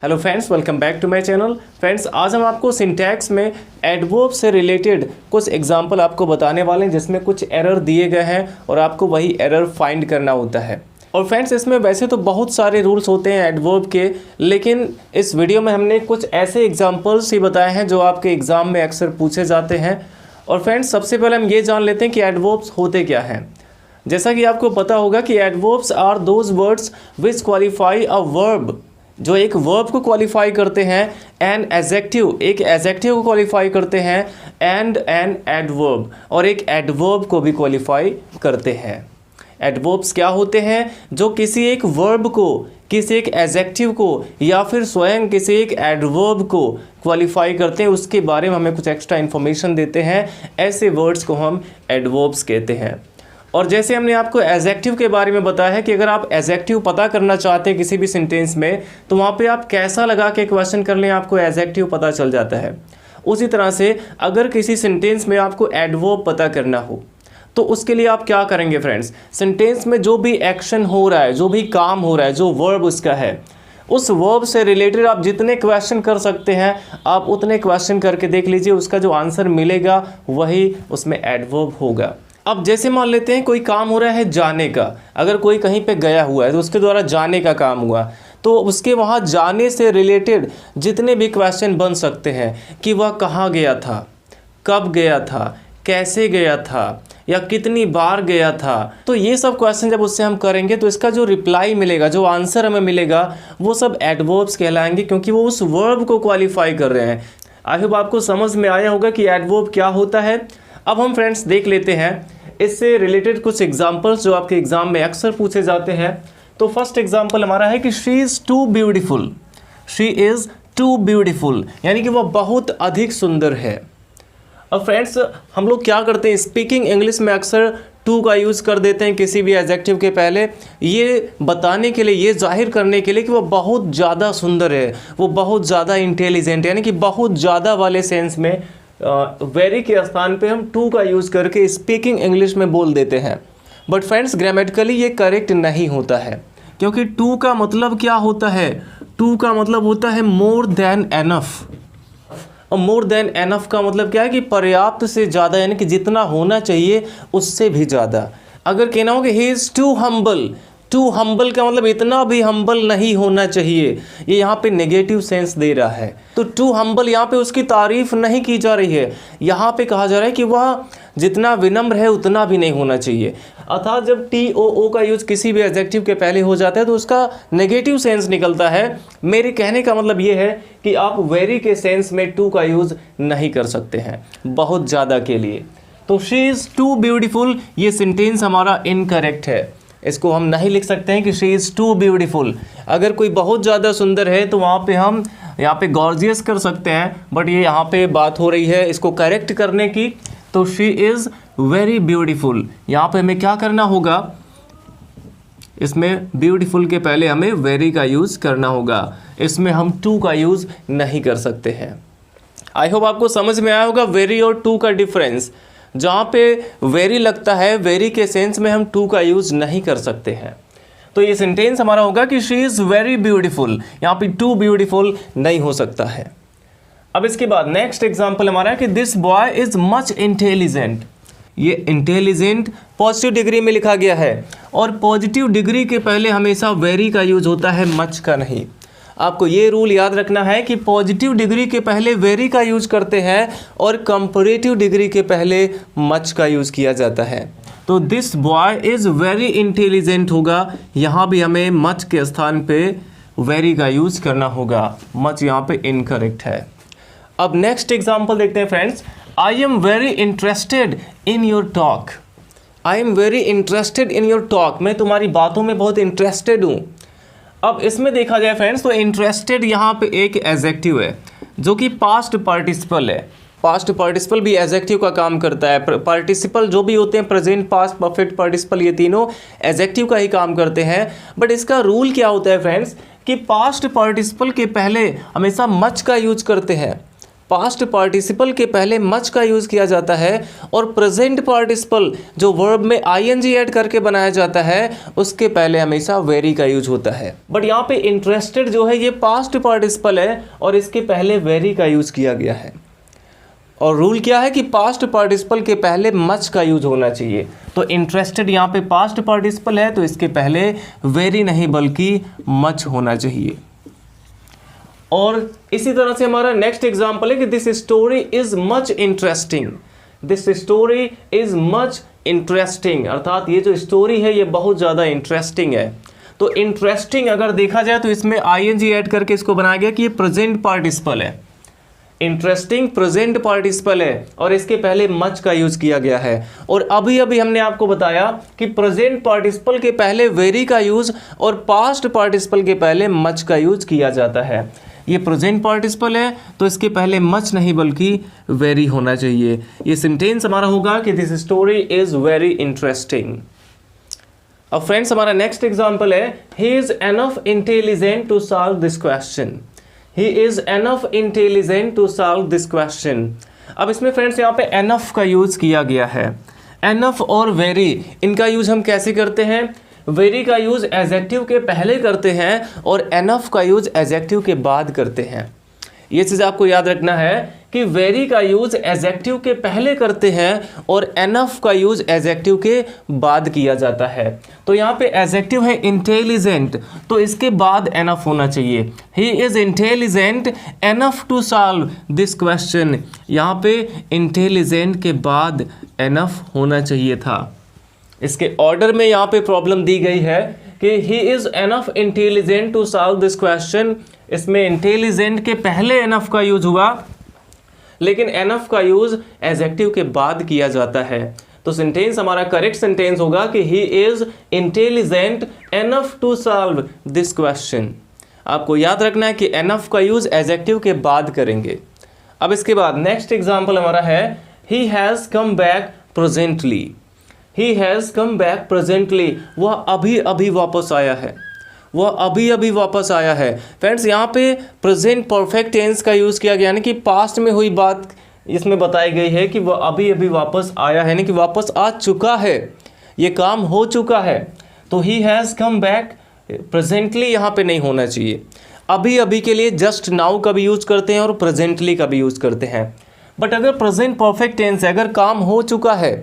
Hello friends, welcome back to my channel. Friends, आज हम आपको सिंटैक्स में एडवर्ब से रिलेटेड कुछ एग्जांपल आपको बताने वाले हैं जिसमें कुछ एरर दिए गए हैं और आपको वही एरर फाइंड करना होता है। और फ्रेंड्स, इसमें वैसे तो बहुत सारे रूल्स होते हैं एडवर्ब के, लेकिन इस वीडियो में हमने कुछ ऐसे एग्जाम्पल्स ही बताए हैं जो आपके एग्ज़ाम में अक्सर पूछे जाते हैं। और फ्रेंड्स, सबसे पहले हम ये जान लेते हैं कि एडवर्ब्स होते क्या हैं। जैसा कि आपको पता होगा कि adverbs are those words which qualify a verb, जो एक वर्ब को क्वालिफाई करते हैं, एन एडजेक्टिव एक एडजेक्टिव को क्वालिफाई करते हैं, एंड एन एडवर्ब और एक एडवर्ब को भी क्वालिफाई करते हैं। एडवर्ब्स क्या होते हैं? जो किसी एक वर्ब को, किसी एक एडजेक्टिव को या फिर स्वयं किसी एक एडवर्ब को क्वालिफाई करते हैं, उसके बारे में हमें कुछ एक्स्ट्रा इन्फॉर्मेशन देते हैं। ऐसे वर्ड्स को हम एडवर्ब्स कहते हैं। और जैसे हमने आपको एडजेक्टिव के बारे में बताया है कि अगर आप एडजेक्टिव पता करना चाहते हैं किसी भी सेंटेंस में, तो वहाँ पे आप कैसा लगा के क्वेश्चन कर लें, आपको एडजेक्टिव पता चल जाता है। उसी तरह से अगर किसी सेंटेंस में आपको एडवर्ब पता करना हो, तो उसके लिए आप क्या करेंगे फ्रेंड्स? सेंटेंस में जो भी एक्शन हो रहा है, जो भी काम हो रहा है, जो वर्ब उसका है, उस वर्ब से रिलेटेड आप जितने क्वेश्चन कर सकते हैं, आप उतने क्वेश्चन करके देख लीजिए, उसका जो आंसर मिलेगा वही उसमें एडवर्ब होगा। अब जैसे मान लेते हैं कोई काम हो रहा है जाने का, अगर कोई कहीं पे गया हुआ है तो उसके द्वारा जाने का काम हुआ, तो उसके वहाँ जाने से रिलेटेड जितने भी क्वेश्चन बन सकते हैं कि वह कहाँ गया था, कब गया था, कैसे गया था या कितनी बार गया था, तो ये सब क्वेश्चन जब उससे हम करेंगे तो इसका जो रिप्लाई मिलेगा, जो आंसर हमें मिलेगा, वो सब एडवर्ब्स कहलाएंगे, क्योंकि वो उस वर्ब को क्वालिफाई कर रहे हैं। आई होप आपको समझ में आया होगा कि एडवर्ब क्या होता है। अब हम फ्रेंड्स देख लेते हैं इससे रिलेटेड कुछ एग्जाम्पल्स जो आपके एग्जाम में अक्सर पूछे जाते हैं। तो फर्स्ट एग्जाम्पल हमारा है कि she is too beautiful. She is too beautiful यानी कि वह बहुत अधिक सुंदर है। अब फ्रेंड्स, हम लोग क्या करते हैं, स्पीकिंग इंग्लिश में अक्सर टू का यूज़ कर देते हैं किसी भी एडजेक्टिव के पहले, ये बताने के लिए, ये जाहिर करने के लिए कि वह बहुत ज़्यादा सुंदर है, वो बहुत ज़्यादा इंटेलिजेंट, यानी कि बहुत ज़्यादा वाले सेंस में वेरी के स्थान पे हम टू का यूज़ करके स्पीकिंग इंग्लिश में बोल देते हैं। बट फ्रेंड्स, ग्रामेटिकली ये करेक्ट नहीं होता है, क्योंकि टू का मतलब क्या होता है? टू का मतलब होता है मोर देन एनफ। और मोर देन एनफ का मतलब क्या है कि पर्याप्त से ज़्यादा, यानी कि जितना होना चाहिए उससे भी ज़्यादा। अगर कहना हो कि he is too humble, too humble का मतलब इतना भी हम्बल नहीं होना चाहिए, ये यहाँ पे नेगेटिव सेंस दे रहा है। तो टू हम्बल यहाँ पे उसकी तारीफ नहीं की जा रही है, यहाँ पे कहा जा रहा है कि वह जितना विनम्र है उतना भी नहीं होना चाहिए। अर्थात जब टी ओ ओ का यूज़ किसी भी एडजेक्टिव के पहले हो जाता है तो उसका नेगेटिव सेंस निकलता है। मेरे कहने का मतलब ये है कि आप वेरी के सेंस में टू का यूज़ नहीं कर सकते हैं बहुत ज़्यादा के लिए। तो शी इज़ टू ब्यूटीफुल, ये सेंटेंस हमारा इनकरेक्ट है। इसको हम नहीं लिख सकते हैं कि शी इज़ टू ब्यूटीफुल। अगर कोई बहुत ज़्यादा सुंदर है तो वहाँ पे हम यहाँ पे गॉर्जियस कर सकते हैं, बट ये यहाँ पे बात हो रही है इसको करेक्ट करने की। तो शी इज़ वेरी ब्यूटीफुल, यहाँ पे हमें क्या करना होगा? इसमें ब्यूटीफुल के पहले हमें वेरी का यूज़ करना होगा, इसमें हम टू का यूज़ नहीं कर सकते हैं। आई होप आपको समझ में आया होगा वेरी और टू का डिफरेंस। जहाँ पे वेरी लगता है, वेरी के सेंस में हम टू का यूज़ नहीं कर सकते हैं। तो ये सेंटेंस हमारा होगा कि शी इज़ वेरी ब्यूटीफुल, यहाँ पे टू ब्यूटीफुल नहीं हो सकता है। अब इसके बाद नेक्स्ट एग्जांपल हमारा है कि this boy is much intelligent. ये इंटेलिजेंट पॉजिटिव डिग्री में लिखा गया है, और पॉजिटिव डिग्री के पहले हमेशा वेरी का यूज़ होता है, मच का नहीं। आपको ये रूल याद रखना है कि पॉजिटिव डिग्री के पहले वेरी का यूज़ करते हैं और कंपैरेटिव डिग्री के पहले मच का यूज़ किया जाता है। तो this boy is very intelligent होगा, यहाँ भी हमें मच के स्थान पे वेरी का यूज़ करना होगा, मच यहाँ पे इनकरेक्ट है। अब नेक्स्ट एग्जाम्पल देखते हैं friends. I am very interested in your talk. I am very interested in your talk, मैं तुम्हारी बातों में बहुत इंटरेस्टेड हूँ। अब इसमें देखा जाए फ्रेंड्स तो इंटरेस्टेड यहाँ पे एक एडजेक्टिव है जो कि पास्ट पार्टिसिपल है। पास्ट पार्टिसिपल भी एडजेक्टिव का काम करता है। पार्टिसिपल जो भी होते हैं, प्रेजेंट, पास्ट, परफेक्ट पार्टिसिपल, ये तीनों एडजेक्टिव का ही काम करते हैं। बट इसका रूल क्या होता है फ्रेंड्स कि पास्ट पार्टिसिपल के पहले हमेशा मच का यूज करते हैं। पास्ट पार्टिसिपल के पहले मच का यूज़ किया जाता है, और प्रेजेंट पार्टिसिपल जो वर्ब में आईएनजी ऐड करके बनाया जाता है उसके पहले हमेशा वेरी का यूज होता है। बट यहाँ पे इंटरेस्टेड जो है ये पास्ट पार्टिसिपल है और इसके पहले वेरी का यूज़ किया गया है। और रूल क्या है कि पास्ट पार्टिसिपल के पहले मच का यूज होना चाहिए। तो इंटरेस्टेड यहाँ पे पास्ट पार्टिसिपल है तो इसके पहले वेरी नहीं बल्कि मच होना चाहिए। और इसी तरह से हमारा नेक्स्ट एग्जांपल है कि this story is much interesting. This story is much interesting, अर्थात ये जो स्टोरी है ये बहुत ज़्यादा इंटरेस्टिंग है। तो इंटरेस्टिंग अगर देखा जाए तो इसमें आईएनजी ऐड करके इसको बनाया गया कि ये प्रेजेंट पार्टिसिपल है। इंटरेस्टिंग प्रेजेंट पार्टिसिपल है और इसके पहले मच का यूज किया गया है। और अभी अभी हमने आपको बताया कि प्रेजेंट पार्टिसिपल के पहले वेरी का यूज और पास्ट पार्टिसिपल के पहले मच का यूज किया जाता है। ये प्रेजेंट पार्टिसिपल है तो इसके पहले मच नहीं बल्कि वेरी होना चाहिए। ये सेंटेंस हमारा होगा कि this story is very interesting. अब फ्रेंड्स हमारा नेक्स्ट एग्जांपल है he is enough intelligent to solve this question. He is enough intelligent to solve this question. अब इसमें फ्रेंड्स यहाँ पे एनफ का यूज किया गया है। एनफ और वेरी इनका यूज हम कैसे करते हैं? वेरी का यूज एडजेक्टिव के पहले करते हैं और एनफ का यूज एडजेक्टिव के बाद करते हैं। ये चीज़ आपको याद रखना है कि वेरी का यूज एडजेक्टिव के पहले करते हैं और एनफ का यूज एडजेक्टिव के बाद किया जाता है। तो यहाँ पे एडजेक्टिव है इंटेलिजेंट तो इसके बाद एनफ होना चाहिए। ही is intelligent enough to solve this question. यहाँ पे इंटेलिजेंट के बाद एनफ होना चाहिए था। इसके ऑर्डर में यहाँ पे प्रॉब्लम दी गई है कि he is enough intelligent to solve this question. इसमें इंटेलिजेंट के पहले एनफ का यूज हुआ लेकिन एनफ का यूज एडजेक्टिव के बाद किया जाता है। तो सेंटेंस हमारा करेक्ट सेंटेंस होगा कि he is intelligent enough to solve this question. आपको याद रखना है कि एनफ का यूज एडजेक्टिव के बाद करेंगे। अब इसके बाद नेक्स्ट एग्जांपल हमारा है he has come back presently. He has come back presently, वह अभी अभी वापस आया है। वह अभी अभी वापस आया है। फ्रेंड्स यहाँ पे प्रेजेंट परफेक्ट टेंस का यूज़ किया गया, यानी कि पास्ट में हुई बात इसमें बताई गई है कि वह अभी अभी वापस आया है, यानी कि वापस आ चुका है, ये काम हो चुका है। तो he has come back presently यहाँ पे नहीं होना चाहिए। अभी अभी के लिए जस्ट नाउ का भी यूज़ करते हैं और प्रेजेंटली का भी यूज़ करते हैं। बट अगर प्रेजेंट परफेक्ट टेंस है, अगर काम हो चुका है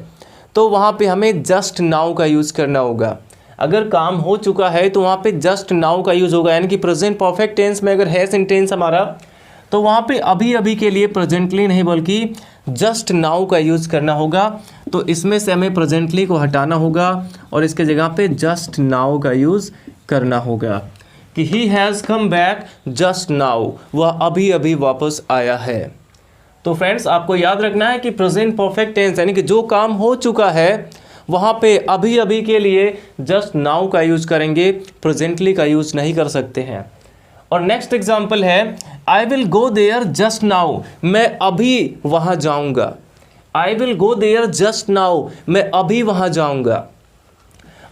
तो वहाँ पे हमें जस्ट नाउ का यूज़ करना होगा। अगर काम हो चुका है तो वहाँ पे जस्ट नाउ का यूज़ होगा, यानी कि प्रेजेंट परफेक्ट टेंस में अगर है सेंटेंस हमारा तो वहाँ पे अभी अभी के लिए प्रेजेंटली नहीं बल्कि जस्ट नाउ का यूज़ करना होगा। तो इसमें से हमें प्रेजेंटली को हटाना होगा और इसके जगह पे जस्ट नाउ का यूज़ करना होगा कि he has come back just now, वह अभी अभी वापस आया है। तो फ्रेंड्स आपको याद रखना है कि प्रेजेंट परफेक्ट टेंस यानी कि जो काम हो चुका है वहाँ पे अभी अभी के लिए जस्ट नाउ का यूज़ करेंगे, प्रेजेंटली का यूज़ नहीं कर सकते हैं। और नेक्स्ट एग्जांपल है I will go there just now, मैं अभी वहाँ जाऊँगा। I will go there just now, मैं अभी वहाँ जाऊँगा।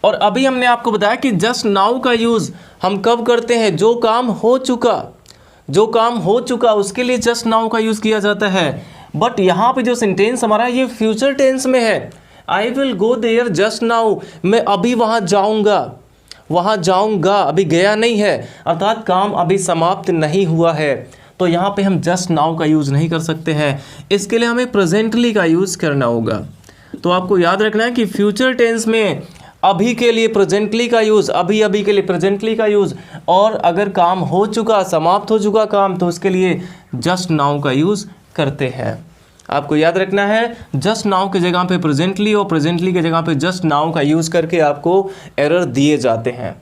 और अभी हमने आपको बताया कि जस्ट नाउ का यूज़ हम कब करते हैं? जो काम हो चुका, जो काम हो चुका उसके लिए जस्ट नाउ का यूज़ किया जाता है। बट यहाँ पे जो सेंटेंस हमारा ये फ्यूचर टेंस में है। I will go there just now, मैं अभी वहाँ जाऊँगा, वहाँ जाऊँगा, अभी गया नहीं है, अर्थात काम अभी समाप्त नहीं हुआ है। तो यहाँ पे हम जस्ट नाउ का यूज़ नहीं कर सकते हैं, इसके लिए हमें प्रेजेंटली का यूज़ करना होगा। तो आपको याद रखना है कि फ्यूचर टेंस में अभी के लिए प्रेजेंटली का यूज़, अभी अभी के लिए प्रेजेंटली का यूज़, और अगर काम हो चुका, समाप्त हो चुका काम तो उसके लिए जस्ट नाउ का यूज़ करते हैं। आपको याद रखना है जस्ट नाउ की जगह पे प्रेजेंटली और प्रेजेंटली की जगह पे जस्ट नाउ का यूज़ करके आपको एरर दिए जाते हैं।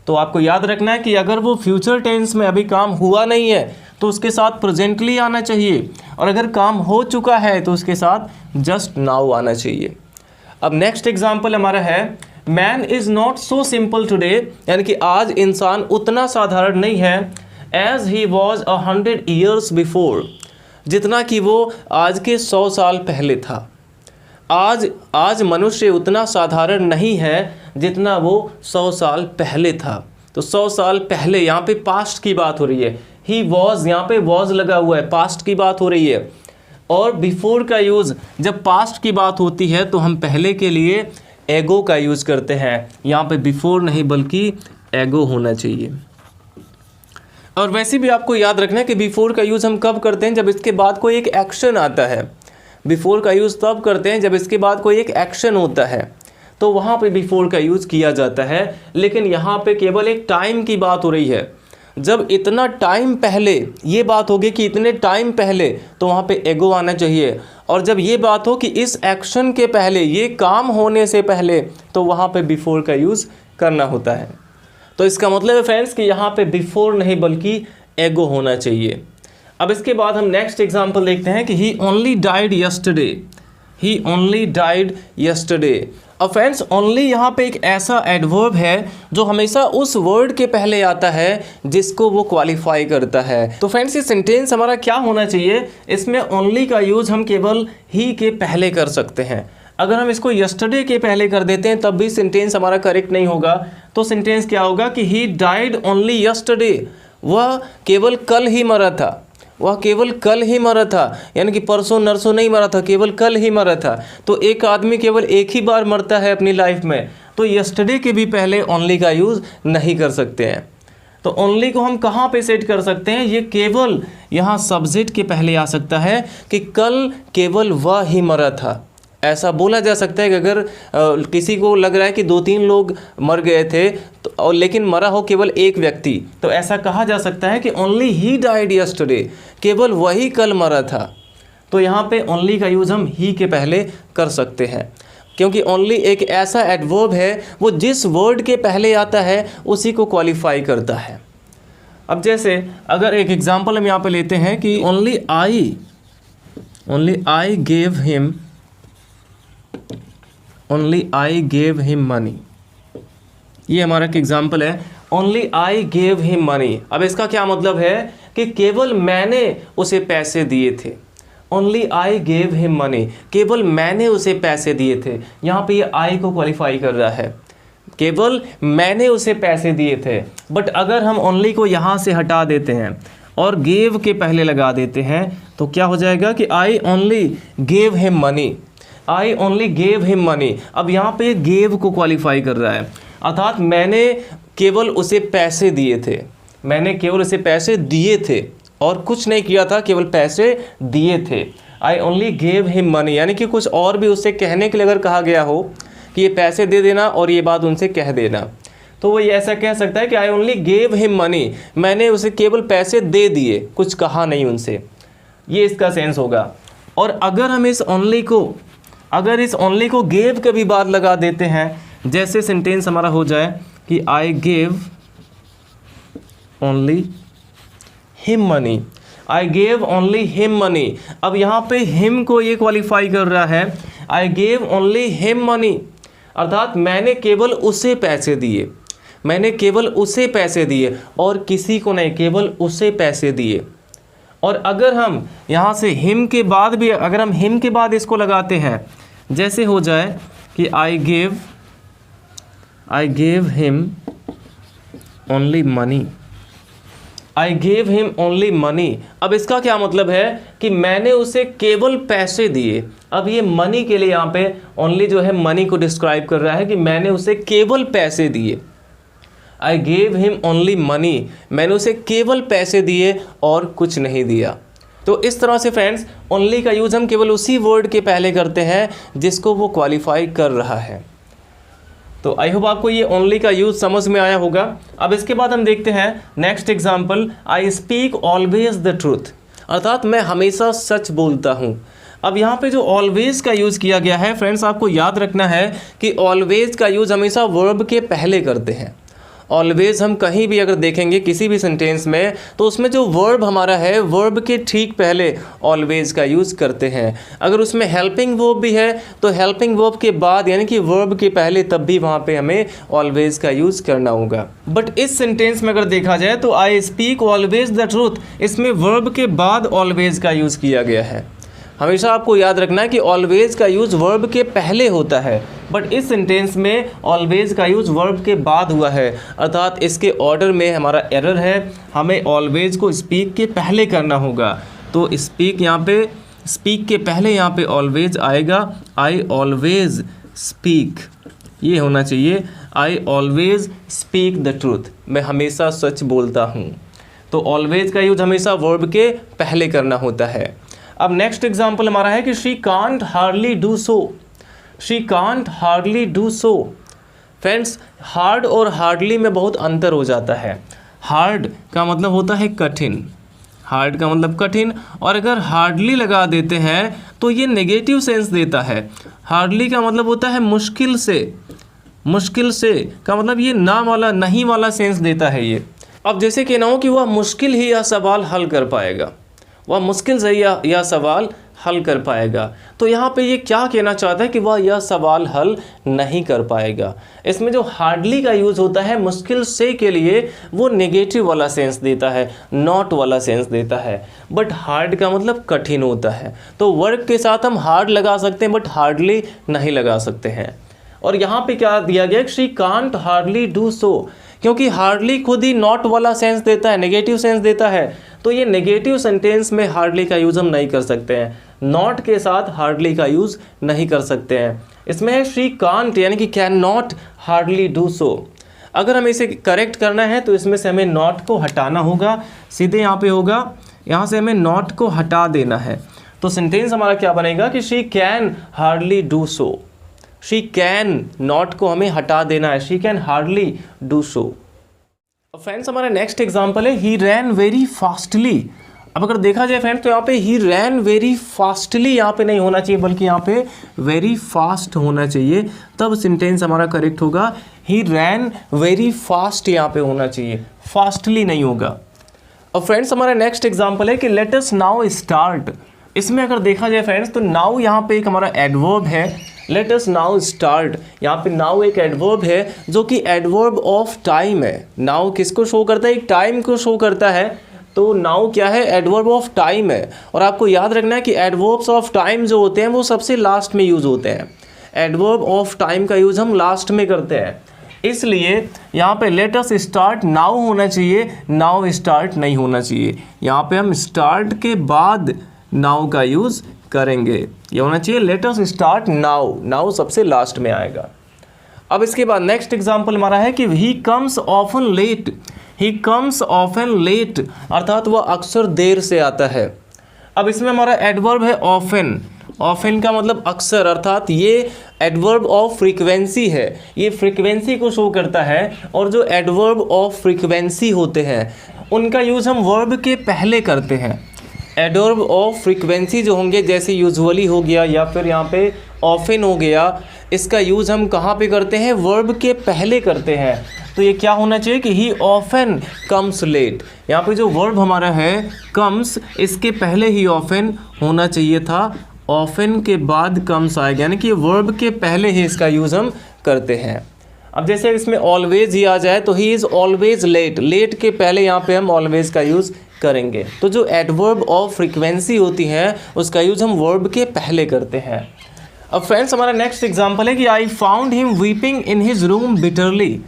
तो आपको याद रखना है कि अगर वो फ्यूचर टेंस में अभी काम हुआ नहीं है तो उसके साथ प्रेजेंटली आना चाहिए, और अगर काम हो चुका है तो उसके साथ जस्ट नाउ आना चाहिए। अब नेक्स्ट एग्जाम्पल हमारा है man is not so simple today, यानी कि आज इंसान उतना साधारण नहीं है as he was 100 years before, जितना कि वो आज के 100 साल पहले था। आज मनुष्य उतना साधारण नहीं है जितना वो 100 साल पहले था। तो 100 साल पहले यहाँ पे पास्ट की बात हो रही है। ही वॉज, यहाँ पे वॉज लगा हुआ है, पास्ट की बात हो रही है। और बिफोर का यूज़ जब पास्ट की बात होती है तो हम पहले के लिए एगो का यूज़ करते हैं। यहाँ पे बिफोर नहीं बल्कि एगो होना चाहिए। और वैसे भी आपको याद रखना है कि बिफोर का यूज़ हम कब करते हैं, जब इसके बाद कोई एक एक्शन आता है। बिफोर का यूज़ तब करते हैं जब इसके बाद कोई एक एक्शन होता है, तो वहाँ पे बिफोर का यूज़ किया जाता है। लेकिन यहाँ पे केवल एक टाइम की बात हो रही है। जब इतना टाइम पहले ये बात होगी कि इतने टाइम पहले, तो वहाँ पे एगो आना चाहिए। और जब ये बात हो कि इस एक्शन के पहले, ये काम होने से पहले, तो वहाँ पे बिफोर का यूज़ करना होता है। तो इसका मतलब है फ्रेंड्स कि यहाँ पे बिफोर नहीं बल्कि एगो होना चाहिए। अब इसके बाद हम नेक्स्ट एग्जांपल देखते हैं कि ही ओनली डाइड यस्टरडे। ही ओनली डाइड यस्टरडे। अब फ्रेंड्स ओनली यहाँ पे एक ऐसा एडवर्ब है जो हमेशा उस वर्ड के पहले आता है जिसको वो क्वालिफाई करता है। तो फ्रेंड्स ये सेंटेंस हमारा क्या होना चाहिए, इसमें ओनली का यूज़ हम केवल ही के पहले कर सकते हैं। अगर हम इसको यस्टरडे के पहले कर देते हैं तब भी सेंटेंस हमारा करेक्ट नहीं होगा। तो सेंटेंस क्या होगा कि ही डाइड ओनली यस्टरडे। वह केवल कल ही मरा था, वह केवल कल ही मरा था, यानी कि परसों नरसों नहीं मरा था, केवल कल ही मरा था। तो एक आदमी केवल एक ही बार मरता है अपनी लाइफ में, तो यस्टरडे के भी पहले ओनली का यूज़ नहीं कर सकते हैं। तो ओनली को हम कहाँ पे सेट कर सकते हैं, ये केवल यहाँ सब्जेक्ट के पहले आ सकता है कि कल केवल वह ही मरा था। ऐसा बोला जा सकता है कि अगर किसी को लग रहा है कि 2-3 लोग मर गए थे तो, और लेकिन मरा हो केवल एक व्यक्ति, तो ऐसा कहा जा सकता है कि ओनली ही डाइड यस्टरडे, केवल वही कल मरा था। तो यहाँ पे ओनली का यूज़ हम ही के पहले कर सकते हैं, क्योंकि ओनली एक ऐसा एडवर्ब है वो जिस वर्ड के पहले आता है उसी को क्वालिफाई करता है। अब जैसे अगर एक एग्जाम्पल हम यहाँ पे लेते हैं कि only I gave him money. ये हमारा एक एग्जाम्पल है, only I gave him money. अब इसका क्या मतलब है कि केवल मैंने उसे पैसे दिए थे। Only I gave him money, केवल मैंने उसे पैसे दिए थे। यहाँ पे ये आई को क्वालिफाई कर रहा है, केवल मैंने उसे पैसे दिए थे। बट अगर हम ओनली को यहाँ से हटा देते हैं और गेव के पहले लगा देते हैं तो क्या हो जाएगा कि I only gave him money. I only gave him money. अब यहाँ पे गेव को क्वालिफाई कर रहा है, अर्थात मैंने केवल उसे पैसे दिए थे, मैंने केवल उसे पैसे दिए थे और कुछ नहीं किया था, केवल पैसे दिए थे। I only gave him money, यानी कि कुछ और भी उससे कहने के लिए अगर कहा गया हो कि ये पैसे दे देना और ये बात उनसे कह देना, तो वो ये ऐसा कह सकता है कि I only gave him money, मैंने उसे केवल पैसे दे दिए, कुछ कहा नहीं उनसे। ये इसका सेंस होगा। और अगर हम इस ओनली को गेव के भी बाद लगा देते हैं, जैसे सेंटेंस हमारा हो जाए कि I gave only him money. I gave only him money. अब यहाँ पे हिम को ये क्वालिफाई कर रहा है, I gave only him money, अर्थात मैंने केवल उसे पैसे दिए, मैंने केवल उसे पैसे दिए और किसी को नहीं, केवल उसे पैसे दिए। और अगर हम यहाँ से हिम के बाद भी, अगर हम हिम के बाद इसको लगाते हैं, जैसे हो जाए कि I gave him only money. I gave him only money. अब इसका क्या मतलब है कि मैंने उसे केवल पैसे दिए। अब ये मनी के लिए यहाँ पे ओनली जो है मनी को डिस्क्राइब कर रहा है कि मैंने उसे केवल पैसे दिए। I gave him only money, मैंने उसे केवल पैसे दिए और कुछ नहीं दिया। तो इस तरह से फ्रेंड्स ओनली का यूज़ हम केवल उसी वर्ड के पहले करते हैं जिसको वो क्वालिफाई कर रहा है। तो आई होप आपको ये ओनली का यूज़ समझ में आया होगा। अब इसके बाद हम देखते हैं next example, I speak always the truth, अर्थात मैं हमेशा सच बोलता हूँ। अब यहाँ पे जो ऑलवेज का यूज़ किया गया है फ्रेंड्स, आपको याद रखना है कि ऑलवेज का यूज़ हमेशा वर्ब के पहले करते हैं। ऑलवेज हम कहीं भी अगर देखेंगे किसी भी सेंटेंस में, तो उसमें जो वर्ब हमारा है वर्ब के ठीक पहले ऑलवेज का यूज़ करते हैं। अगर उसमें हेल्पिंग वर्ब भी है तो हेल्पिंग वर्ब के बाद, यानी कि वर्ब के पहले, तब भी वहाँ पे हमें ऑलवेज का यूज़ करना होगा। बट इस सेंटेंस में अगर देखा जाए तो I speak always the truth, इसमें वर्ब के बाद ऑलवेज का यूज़ किया गया है। हमेशा आपको याद रखना है कि ऑलवेज का यूज़ वर्ब के पहले होता है, बट इस सेंटेंस में ऑलवेज का यूज़ वर्ब के बाद हुआ है, अर्थात इसके ऑर्डर में हमारा एरर है। हमें ऑलवेज को स्पीक के पहले करना होगा। तो स्पीक यहाँ पे, स्पीक के पहले यहाँ पे ऑलवेज आएगा। आई ऑलवेज स्पीक, ये होना चाहिए। I always speak the truth, मैं हमेशा सच बोलता हूँ। तो ऑलवेज का यूज हमेशा वर्ब के पहले करना होता है। अब नेक्स्ट एग्जाम्पल हमारा है कि she can't hardly do so. She can't hardly do so. Friends, hard और हार्डली में बहुत अंतर हो जाता है। हार्ड का मतलब होता है कठिन, हार्ड का मतलब कठिन, और अगर हार्डली लगा देते हैं तो ये नेगेटिव सेंस देता है। हार्डली का मतलब होता है मुश्किल से, मुश्किल से का मतलब ये ना वाला, नहीं वाला सेंस देता है ये। अब जैसे कहना हो कि वह मुश्किल ही यह सवाल हल कर पाएगा, वह मुश्किल से यह सवाल हल कर पाएगा। तो यहाँ पे ये क्या कहना चाहता है कि वह यह सवाल हल नहीं कर पाएगा। इसमें जो हार्डली का यूज़ होता है मुश्किल से के लिए, वो नेगेटिव वाला सेंस देता है, नॉट वाला सेंस देता है। बट हार्ड का मतलब कठिन होता है, तो वर्ब के साथ हम हार्ड लगा सकते हैं बट हार्डली नहीं लगा सकते हैं। और यहाँ पे क्या दिया गया, she can't hardly do so, क्योंकि हार्डली खुद ही नॉट वाला सेंस देता है, नेगेटिव सेंस देता है। तो ये नेगेटिव सेंटेंस में हार्डली का यूज़ हम नहीं कर सकते हैं, नॉट के साथ हार्डली का यूज़ नहीं कर सकते हैं। इसमें है शी कांट यानी कि can not hardly do so. अगर हमें इसे करेक्ट करना है तो इसमें से हमें नॉट को हटाना होगा, सीधे यहाँ पे होगा, यहाँ से हमें नॉट को हटा देना है। तो सेंटेंस हमारा क्या बनेगा कि she can hardly do so. She can, not को हमें हटा देना है, she can hardly do so. Friends, हमारा नेक्स्ट एग्जाम्पल है ही रैन वेरी फास्टली। अब अगर देखा जाए फ्रेंड्स तो यहाँ पे ही रैन वेरी फास्टली यहाँ पे नहीं होना चाहिए, बल्कि यहाँ पे वेरी फास्ट होना चाहिए, तब सेंटेंस हमारा करेक्ट होगा। ही रैन वेरी फास्ट यहाँ पे होना चाहिए, फास्टली नहीं होगा। अब फ्रेंड्स, हमारा नेक्स्ट एग्जाम्पल है कि लेट अस नाउ स्टार्ट। इसमें अगर देखा जाए फ्रेंड्स तो नाउ यहाँ पे एक हमारा एडवर्ब है, लेट अस नाउ स्टार्ट। यहाँ पे नाउ एक एडवर्ब है जो कि एडवर्ब ऑफ टाइम है। नाउ किसको शो करता है, एक टाइम को शो करता है। तो नाउ क्या है, एडवर्ब ऑफ टाइम है। और आपको याद रखना है कि एडवर्ब्स ऑफ टाइम जो होते हैं वो सबसे लास्ट में यूज़ होते हैं। एडवर्ब ऑफ टाइम का यूज़ हम लास्ट में करते हैं, इसलिए यहाँ पे लेट अस स्टार्ट नाउ होना चाहिए, नाउ स्टार्ट नहीं होना चाहिए। यहाँ पे हम स्टार्ट के बाद नाउ का यूज़ करेंगे, ये होना चाहिए let us start now, now सबसे लास्ट में आएगा। अब इसके बाद नेक्स्ट एग्जांपल हमारा है कि he comes often late. He comes often late अर्थात वह अक्सर देर से आता है। अब इसमें हमारा एडवर्ब है ऑफन। ऑफन का मतलब अक्सर, अर्थात ये एडवर्ब ऑफ फ्रीक्वेंसी है, ये फ्रीक्वेंसी को शो करता है। और जो एडवर्ब ऑफ फ्रीक्वेंसी होते हैं उनका यूज़ हम वर्ब के पहले करते हैं। एडवर्ब ऑफ फ्रीक्वेंसी जो होंगे, जैसे यूजुअली हो गया या फिर यहाँ पे ऑफन हो गया, इसका यूज़ हम कहाँ पे करते हैं, वर्ब के पहले करते हैं। तो ये क्या होना चाहिए कि ही ऑफन कम्स लेट। यहाँ पे जो वर्ब हमारा है कम्स, इसके पहले ही ऑफन होना चाहिए था, ऑफन के बाद कम्स आएगा, यानी कि वर्ब के पहले ही इसका यूज़ हम करते हैं। अब जैसे इसमें ऑलवेज ही आ जाए तो he is always late, late के पहले यहाँ पे हम ऑलवेज का यूज़ करेंगे। तो जो एडवर्ब ऑफ फ्रीक्वेंसी होती है उसका यूज़ हम वर्ब के पहले करते हैं। अब फ्रेंड्स, हमारा नेक्स्ट एग्जांपल है कि I found him weeping in his room bitterly.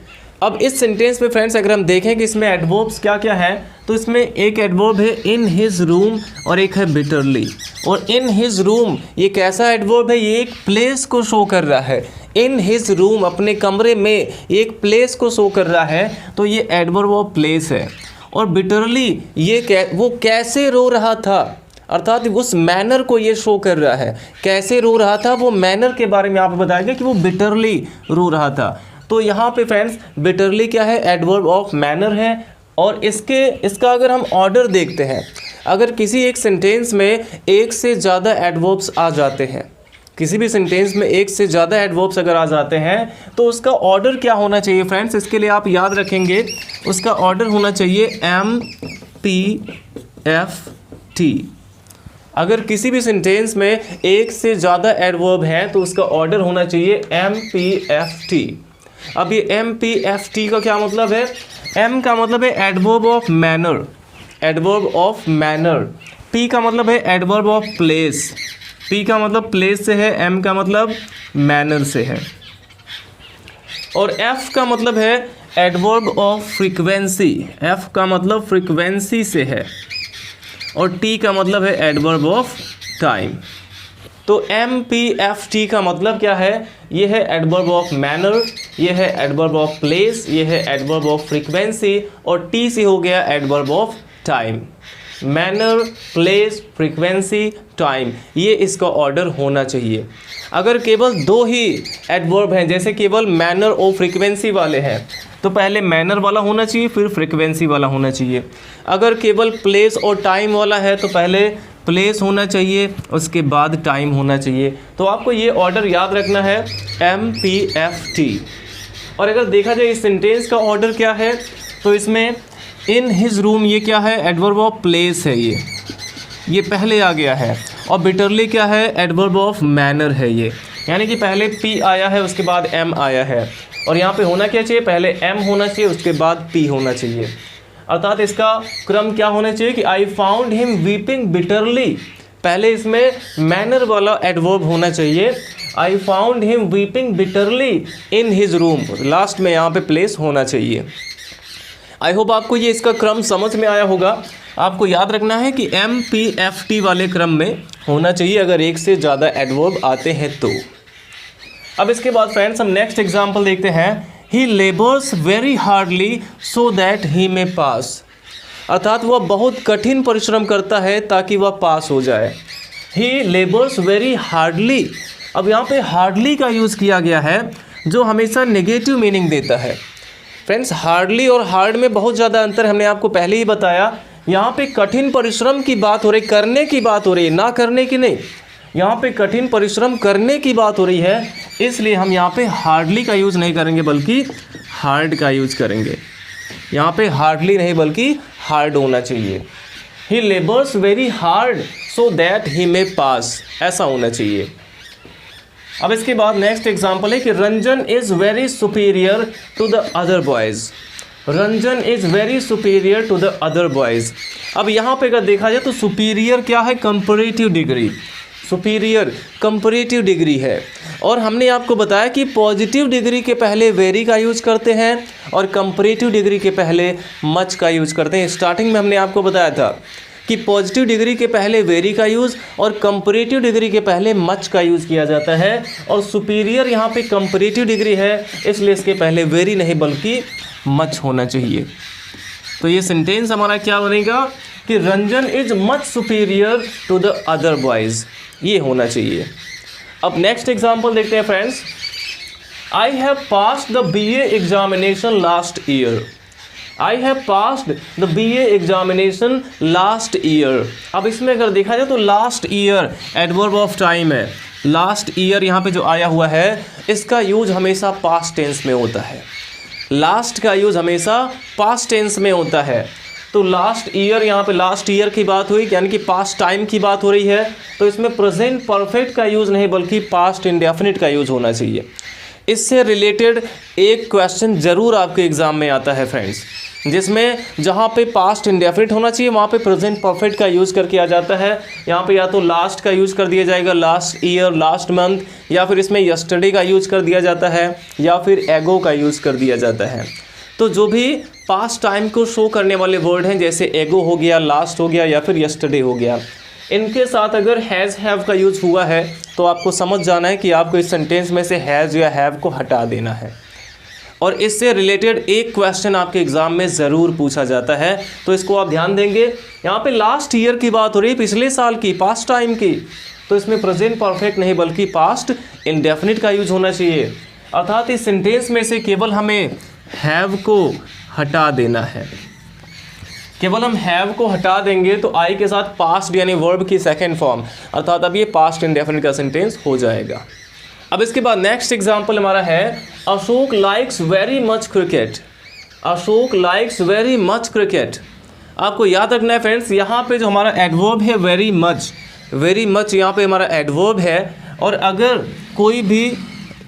अब इस सेंटेंस में फ्रेंड्स अगर हम देखें कि इसमें एडवर्ब्स क्या क्या हैं, तो इसमें एक एडवर्ब है इन हिज रूम और एक है बिटरली। और इन हिज रूम ये कैसा एडवर्ब है, ये एक प्लेस को शो कर रहा है। इन हिज रूम, अपने कमरे में, एक प्लेस को शो कर रहा है, तो ये एडवर्ब ऑफ प्लेस है। और बिटरली ये वो कैसे रो रहा था, अर्थात उस मैनर को ये शो कर रहा है। कैसे रो रहा था, वो मैनर के बारे में यहाँ पे बताया गया कि वो बिटरली रो रहा था। तो यहाँ पे फ्रेंड्स बिटरली क्या है, एडवर्ब ऑफ मैनर है। और इसका अगर हम ऑर्डर देखते हैं, अगर किसी एक सेंटेंस में एक से ज़्यादा एडवर्ब्स आ जाते हैं, किसी भी सेंटेंस में एक से ज़्यादा एडवर्ब्स अगर आ जाते हैं तो उसका ऑर्डर क्या होना चाहिए फ्रेंड्स, इसके लिए आप याद रखेंगे, उसका ऑर्डर होना चाहिए MPFT। अगर किसी भी सेंटेंस में एक से ज़्यादा एडवर्ब है तो उसका ऑर्डर होना चाहिए MPFT। अब ये MPFT का क्या मतलब है, M का मतलब है adverb of manner, adverb of manner. P का मतलब है एडवर्ब ऑफ प्लेस, P का मतलब प्लेस से है, M का मतलब मैनर से है, और F का मतलब है एडवर्ब ऑफ फ्रीक्वेंसी। F का मतलब फ्रीक्वेंसी से है, और T का मतलब है एडवर्ब ऑफ टाइम। तो MPFT का मतलब क्या है? ये है एडवर्ब ऑफ मैनर, ये है एडवर्ब ऑफ प्लेस, ये है एडवर्ब ऑफ फ्रीक्वेंसी, और T से हो गया adverb of time. Manner, place, frequency, time, ये इसका ऑर्डर होना चाहिए। अगर केवल दो ही एडवर्ब हैं, जैसे केवल मैनर और फ्रीक्वेंसी वाले हैं, तो पहले मैनर वाला होना चाहिए, फिर फ्रीक्वेंसी वाला होना चाहिए। अगर केवल प्लेस और टाइम वाला है तो पहले प्लेस होना चाहिए, उसके बाद टाइम होना चाहिए। तो आपको ये ऑर्डर याद रखना है, MPFT। और अगर देखा जाए इस सेंटेंस का ऑर्डर क्या है, तो इसमें इन हिज रूम, ये क्या है? एडवर्ब ऑफ प्लेस है, ये पहले आ गया है। और बिटरली क्या है? एडवर्ब ऑफ मैनर है ये, यानी कि पहले P आया है, उसके बाद M आया है। और यहाँ पे होना क्या चाहिए? पहले M होना चाहिए, उसके बाद P होना चाहिए। अर्थात इसका क्रम क्या होना चाहिए कि I found him weeping bitterly, पहले इसमें मैनर वाला एडवर्ब होना चाहिए। I found him weeping bitterly in his room, last में यहाँ पे प्लेस होना चाहिए। आई होप आपको ये इसका क्रम समझ में आया होगा। आपको याद रखना है कि MPFT वाले क्रम में होना चाहिए अगर एक से ज़्यादा एडवर्ब आते हैं तो। अब इसके बाद फ्रेंड्स हम नेक्स्ट एग्जाम्पल देखते हैं। He labours very hardly so that he may pass, अर्थात वह बहुत कठिन परिश्रम करता है ताकि वह पास हो जाए। ही लेबर्स वेरी हार्डली, अब यहाँ पे हार्डली का यूज़ किया गया है जो हमेशा नेगेटिव मीनिंग देता है। फ्रेंड्स, हार्डली और हार्ड में बहुत ज़्यादा अंतर हमने आपको पहले ही बताया। यहाँ पे कठिन परिश्रम की बात हो रही, करने की बात हो रही है, ना करने की नहीं। यहाँ पे कठिन परिश्रम करने की बात हो रही है, इसलिए हम यहाँ पे हार्डली का यूज़ नहीं करेंगे बल्कि हार्ड का यूज़ करेंगे। यहाँ पे हार्डली नहीं बल्कि हार्ड होना चाहिए। He labours very hard so that he may pass, ऐसा होना चाहिए। अब इसके बाद नेक्स्ट एग्जाम्पल है कि Ranjan is very superior to the other boys. Ranjan is very superior to the other boys. अब यहाँ पे अगर देखा जाए तो सुपीरियर क्या है? Comparative degree. Superior comparative degree है, और हमने आपको बताया कि पॉजिटिव डिग्री के पहले वेरी का यूज़ करते हैं और कंपैरेटिव डिग्री के पहले मच का यूज़ करते हैं। स्टार्टिंग में हमने आपको बताया था कि पॉजिटिव डिग्री के पहले वेरी का यूज़ और कंपैरेटिव डिग्री के पहले मच का यूज़ किया जाता है। और सुपीरियर यहाँ पे कंपैरेटिव डिग्री है, इसलिए इसके पहले वेरी नहीं बल्कि मच होना चाहिए। तो ये सेंटेंस हमारा क्या बनेगा कि Ranjan is much superior to the other boys, ये होना चाहिए। अब नेक्स्ट एग्जाम्पल देखते हैं friends. I have passed the BA examination last year. I have passed the BA examination last year. अब इसमें अगर देखा जाए तो last year adverb of time है। लास्ट ईयर यहाँ पे जो आया हुआ है, इसका यूज हमेशा पास्ट टेंस में होता है। लास्ट का यूज़ हमेशा पास्ट टेंस में होता है। तो लास्ट ईयर, यहाँ पे लास्ट ईयर की बात हुई, यानी कि पास्ट टाइम की बात हो रही है, तो इसमें प्रेजेंट परफेक्ट का यूज़ नहीं बल्कि पास्ट इंडेफिनिट का यूज़ होना चाहिए। इससे रिलेटेड एक क्वेश्चन ज़रूर आपके एग्ज़ाम में आता है फ्रेंड्स, जिसमें जहाँ पे पास्ट इंडेफिनिट होना चाहिए वहाँ पे प्रेजेंट परफेक्ट का यूज़ करके आ जाता है। यहाँ पे या तो लास्ट का यूज़ कर दिया जाएगा, लास्ट ईयर, लास्ट मंथ, या फिर इसमें यस्टरडे का यूज़ कर दिया जाता है, या फिर एगो का यूज़ कर दिया जाता है। तो जो भी पास्ट टाइम को शो करने वाले वर्ड हैं, जैसे एगो हो गया, लास्ट हो गया, या फिर यस्टरडे हो गया, इनके साथ अगर हैज़ हैव का यूज़ हुआ है तो आपको समझ जाना है कि आपको इस सेंटेंस में से हैज़ या हैव को हटा देना है। और इससे रिलेटेड एक क्वेश्चन आपके एग्ज़ाम में ज़रूर पूछा जाता है, तो इसको आप ध्यान देंगे। यहाँ पे लास्ट ईयर की बात हो रही है, पिछले साल की, पास्ट टाइम की, तो इसमें प्रेजेंट परफेक्ट नहीं बल्कि पास्ट इंडेफिनिट का यूज़ होना चाहिए। अर्थात इस सेंटेंस में से केवल हमें हैव को हटा देना है। केवल हम हैव को हटा देंगे तो आई के साथ पास्ट यानी वर्ब की सेकेंड फॉर्म, अर्थात अब ये पास्ट इंडेफिनिट का सेंटेंस हो जाएगा। अब इसके बाद नेक्स्ट एग्जाम्पल हमारा है Ashok likes very much cricket. Ashok likes very much cricket. आपको याद रखना है फ्रेंड्स, यहाँ पे जो हमारा एडवर्ब है वेरी मच यहाँ पे हमारा एडवर्ब है। और अगर कोई भी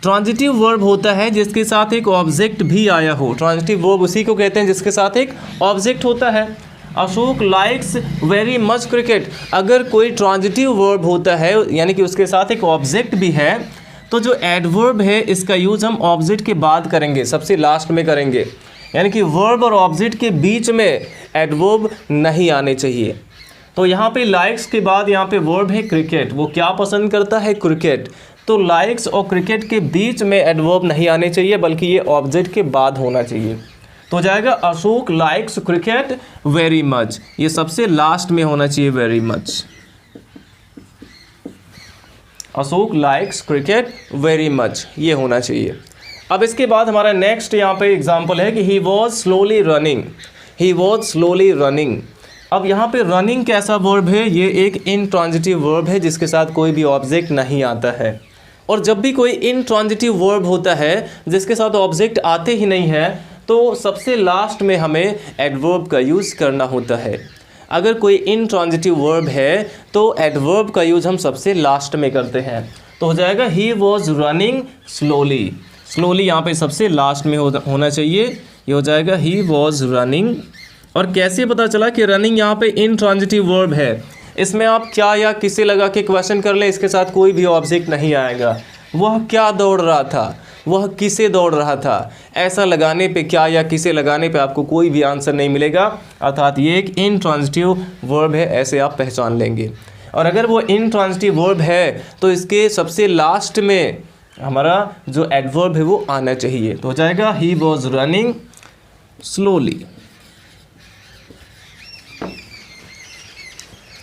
ट्रांजिटिव वर्ब होता है जिसके साथ एक ऑब्जेक्ट भी आया हो, ट्रांजिटिव वर्ब उसी को कहते हैं जिसके साथ एक ऑब्जेक्ट होता है। Ashok likes very much cricket. अगर कोई ट्रांजिटिव वर्ब होता है यानी कि उसके साथ एक ऑब्जेक्ट भी है तो जो एडवर्ब है इसका यूज़ हम ऑब्जेक्ट के बाद करेंगे, सबसे लास्ट में करेंगे। यानी कि वर्ब और ऑब्जेक्ट के बीच में एडवर्ब नहीं आने चाहिए। तो यहाँ पे लाइक्स के बाद यहाँ पे वर्ब है क्रिकेट, वो क्या पसंद करता है? क्रिकेट। तो लाइक्स और क्रिकेट के बीच में एडवर्ब नहीं आने चाहिए बल्कि ये ऑब्जेक्ट के बाद होना चाहिए। तो हो जाएगा Ashok likes cricket very much, ये सबसे लास्ट में होना चाहिए very much. Ashok likes cricket very much, ये होना चाहिए। अब इसके बाद हमारा नेक्स्ट यहाँ पे एग्जाम्पल है कि he was slowly running. He was slowly running. अब यहाँ पे रनिंग कैसा वर्ब है? ये एक इनट्रांजिटिव वर्ब है जिसके साथ कोई भी ऑब्जेक्ट नहीं आता है। और जब भी कोई इनट्रांजिटिव वर्ब होता है जिसके साथ ऑब्जेक्ट आते ही नहीं है तो सबसे लास्ट में हमें एडवर्ब का यूज़ करना होता है। अगर कोई इनट्रांजिटिव वर्ब है तो एडवर्ब का यूज़ हम सबसे लास्ट में करते हैं। तो हो जाएगा he was running slowly. Slowly यहाँ पे सबसे लास्ट में होना चाहिए। ये हो जाएगा ही वॉज रनिंग। और कैसे पता चला कि रनिंग यहाँ पे इनट्रांजिटिव वर्ब है? इसमें आप क्या या किसे लगा के क्वेश्चन कर लें, इसके साथ कोई भी ऑब्जेक्ट नहीं आएगा। वह क्या दौड़ रहा था, वह किसे दौड़ रहा था, ऐसा लगाने पे, क्या या किसे लगाने पे आपको कोई भी आंसर नहीं मिलेगा। अर्थात ये एक इनट्रांजिटिव वर्ब है, ऐसे आप पहचान लेंगे। और अगर वो इनट्रांजिटिव वर्ब है तो इसके सबसे लास्ट में हमारा जो एडवर्ब है वो आना चाहिए। तो हो जाएगा ही वॉज रनिंग स्लोली।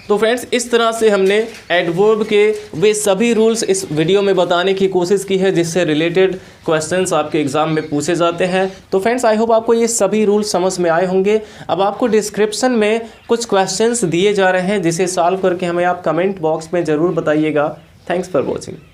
तो फ्रेंड्स, इस तरह से हमने एडवर्ब के वे सभी रूल्स इस वीडियो में बताने की कोशिश की है जिससे रिलेटेड क्वेश्चंस आपके एग्जाम में पूछे जाते हैं। तो फ्रेंड्स, आई होप आपको ये सभी रूल्स समझ में आए होंगे। अब आपको डिस्क्रिप्शन में कुछ क्वेश्चंस दिए जा रहे हैं जिसे सॉल्व करके हमें आप कमेंट बॉक्स में ज़रूर बताइएगा। Thanks for watching.